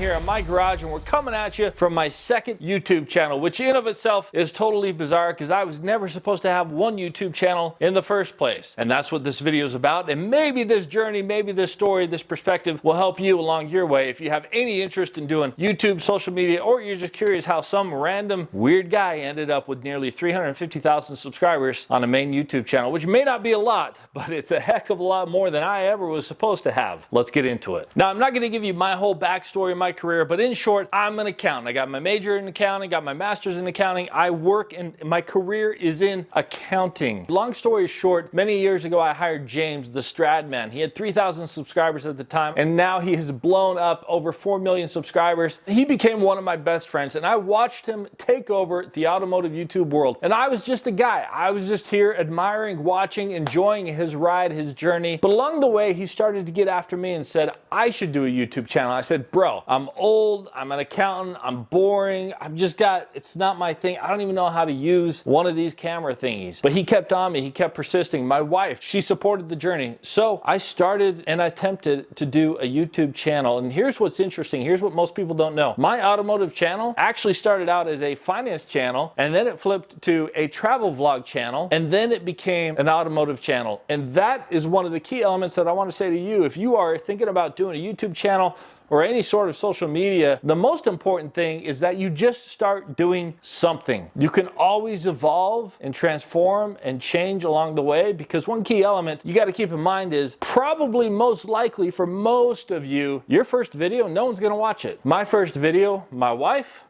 here in my garage, and we're coming at you from my second YouTube channel, which in of itself is totally bizarre because I was never supposed to have one YouTube channel in the first place. And that's what this video is about. And maybe this journey, maybe this story, this perspective will help you along your way if you have any interest in doing YouTube, social media, or you're just curious how some random weird guy ended up with nearly 350,000 subscribers on a main YouTube channel, which may not be a lot, but it's a heck of a lot more than I ever was supposed to have. Let's get into it. Now, I'm not going to give you my whole backstory of my career, but in short, I'm an accountant. I got my major in accounting, got my master's in accounting. I work and my career is in accounting. Long story short, many years ago, I hired James, the Strad man. He had 3,000 subscribers at the time, and now he has blown up over 4 million subscribers. He became one of my best friends, and I watched him take over the automotive YouTube world. And I was just a guy. I was just here admiring, watching, enjoying his ride, his journey. But along the way, he started to get after me and said, I should do a YouTube channel. I said, bro, I'm old, I'm an accountant, I'm boring, it's not my thing. I don't even know how to use one of these camera thingies. But he kept on me, he kept persisting. My wife, she supported the journey. So I started and attempted to do a YouTube channel. And here's what's interesting, here's what most people don't know. My automotive channel actually started out as a finance channel, and then it flipped to a travel vlog channel, and then it became an automotive channel. And that is one of the key elements that I want to say to you. If you are thinking about doing a YouTube channel or any sort of social media, the most important thing is that you just start doing something. You can always evolve and transform and change along the way, because one key element you got to keep in mind is probably most likely for most of you, your first video, no one's going to watch it. My first video, my wife,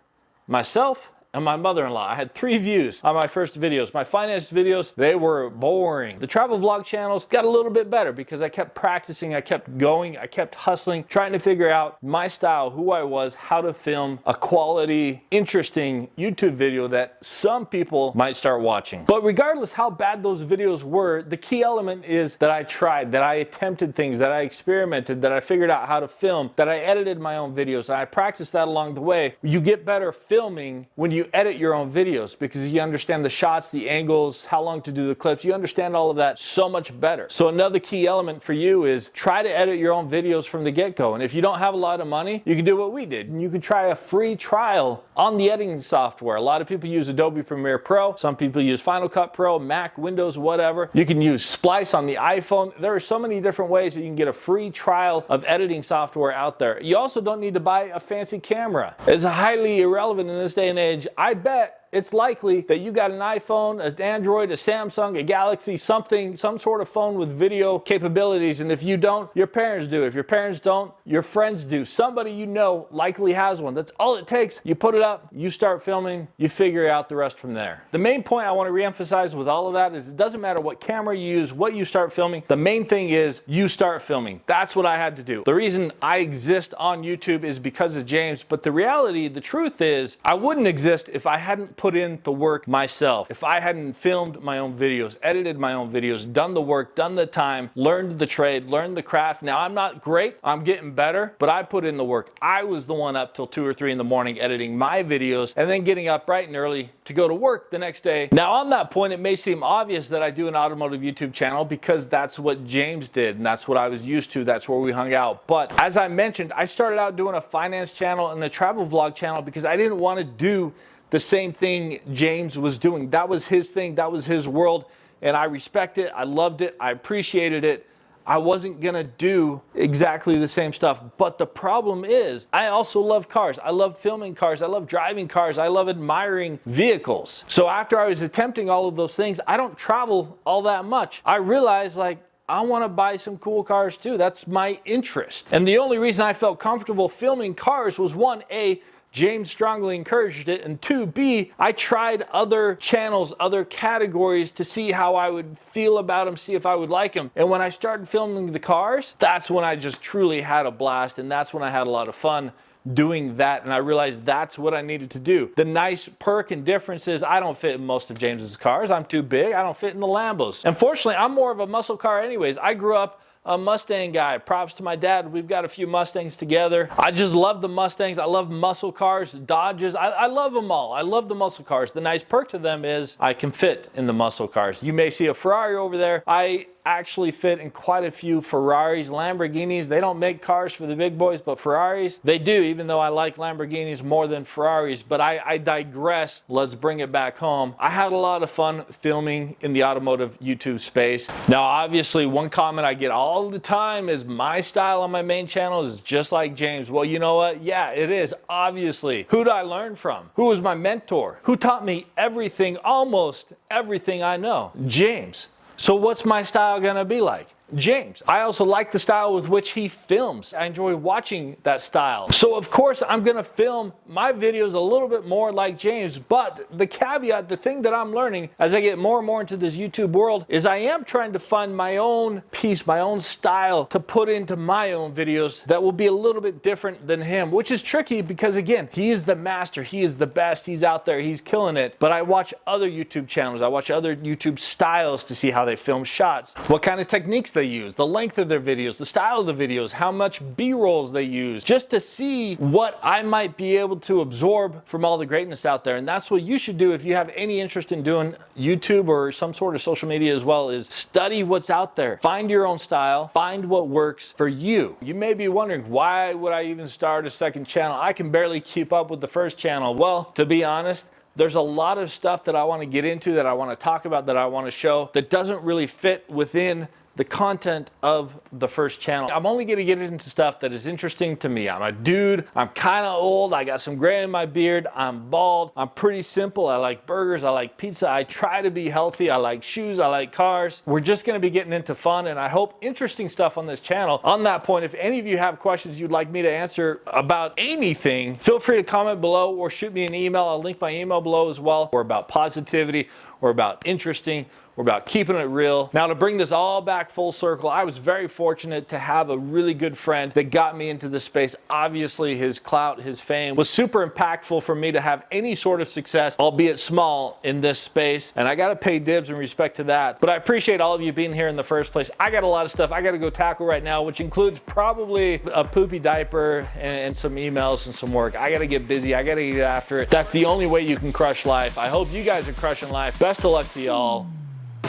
myself, and my mother-in-law. I had 3 views on my first videos. My finance videos, they were boring. The travel vlog channels got a little bit better because I kept practicing, I kept going, I kept hustling, trying to figure out my style, who I was, how to film a quality, interesting YouTube video that some people might start watching. But regardless how bad those videos were, the key element is that I tried, that I attempted things, that I experimented, that I figured out how to film, that I edited my own videos, and I practiced that along the way. You get better filming when you edit your own videos because you understand the shots, the angles, how long to do the clips. You understand all of that so much better. So another key element for you is try to edit your own videos from the get-go. And if you don't have a lot of money, you can do what we did. And you can try a free trial on the editing software. A lot of people use Adobe Premiere Pro. Some people use Final Cut Pro, Mac, Windows, whatever. You can use Splice on the iPhone. There are so many different ways that you can get a free trial of editing software out there. You also don't need to buy a fancy camera. It's highly irrelevant in this day and age. I bet it's likely that you got an iPhone, an Android, a Samsung, a Galaxy, something, some sort of phone with video capabilities. And if you don't, your parents do. If your parents don't, your friends do. Somebody you know likely has one. That's all it takes. You put it up, you start filming, you figure out the rest from there. The main point I want to reemphasize with all of that is it doesn't matter what camera you use, what you start filming. The main thing is you start filming. That's what I had to do. The reason I exist on YouTube is because of James, but the reality, the truth is, I wouldn't exist if I hadn't put in the work myself. If I hadn't filmed my own videos, edited my own videos, done the work, done the time, learned the trade, learned the craft. Now, I'm not great, I'm getting better, but I put in the work. I was the one up till 2 or 3 in the morning editing my videos and then getting up bright and early to go to work the next day. Now, on that point, it may seem obvious that I do an automotive YouTube channel because that's what James did and that's what I was used to. That's where we hung out. But as I mentioned, I started out doing a finance channel and a travel vlog channel because I didn't want to do the same thing James was doing. That was his thing, that was his world, and I respect it, I loved it, I appreciated it. I wasn't gonna do exactly the same stuff. But the problem is, I also love cars. I love filming cars, I love driving cars, I love admiring vehicles. So after I was attempting all of those things, I don't travel all that much. I realized, like, I want to buy some cool cars too. That's my interest. And the only reason I felt comfortable filming cars was, 1, A, James strongly encouraged it, and 2, B, I tried other channels, other categories to see how I would feel about them, see if I would like them. And when I started filming the cars, that's when I just truly had a blast, and that's when I had a lot of fun doing that, and I realized that's what I needed to do. The nice perk and difference is I don't fit in most of James's cars. I'm too big. I don't fit in the Lambos. Unfortunately, I'm more of a muscle car anyways. I grew up a Mustang guy. Props to my dad. We've got a few Mustangs together. I just love the Mustangs. I love muscle cars, Dodges. I love them all. I love the muscle cars. The nice perk to them is I can fit in the muscle cars. You may see a Ferrari over there. I actually fit in quite a few Ferraris, Lamborghinis. They don't make cars for the big boys, but Ferraris, they do, even though I like Lamborghinis more than Ferraris. But I digress. Let's bring it back home. I had a lot of fun filming in the automotive YouTube space. Now, obviously, one comment I get all the time is my style on my main channel is just like James. Well, you know what? Yeah, it is, obviously. Who did I learn from? Who was my mentor? Who taught me everything, almost everything I know? James. So what's my style gonna be like? James. I also like the style with which he films. I enjoy watching that style. So of course I'm gonna film my videos a little bit more like James, but the caveat, the thing that I'm learning as I get more and more into this YouTube world is I am trying to find my own piece, my own style to put into my own videos that will be a little bit different than him, which is tricky because again, he is the master, he is the best, he's out there, he's killing it. But I watch other YouTube channels, I watch other YouTube styles to see how they film shots, what kind of techniques they use, the length of their videos, the style of the videos, how much B-rolls they use, just to see what I might be able to absorb from all the greatness out there. And that's what you should do if you have any interest in doing YouTube or some sort of social media as well, is study what's out there. Find your own style, find what works for you. You may be wondering, why would I even start a second channel? I can barely keep up with the first channel. Well, to be honest, there's a lot of stuff that I want to get into, that I want to talk about, that I want to show, that doesn't really fit within the content of the first channel. I'm only gonna get into stuff that is interesting to me. I'm a dude, I'm kinda old, I got some gray in my beard, I'm bald, I'm pretty simple, I like burgers, I like pizza, I try to be healthy, I like shoes, I like cars. We're just gonna be getting into fun and I hope interesting stuff on this channel. On that point, if any of you have questions you'd like me to answer about anything, feel free to comment below or shoot me an email. I'll link my email below as well. We're about positivity, we're about interesting, we're about keeping it real. Now, to bring this all back full circle, I was very fortunate to have a really good friend that got me into this space. Obviously, his clout, his fame was super impactful for me to have any sort of success, albeit small, in this space. And I gotta pay dibs in respect to that. But I appreciate all of you being here in the first place. I got a lot of stuff I gotta go tackle right now, which includes probably a poopy diaper and some emails and some work. I gotta get busy, I gotta get after it. That's the only way you can crush life. I hope you guys are crushing life. Best of luck to y'all.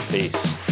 Peace.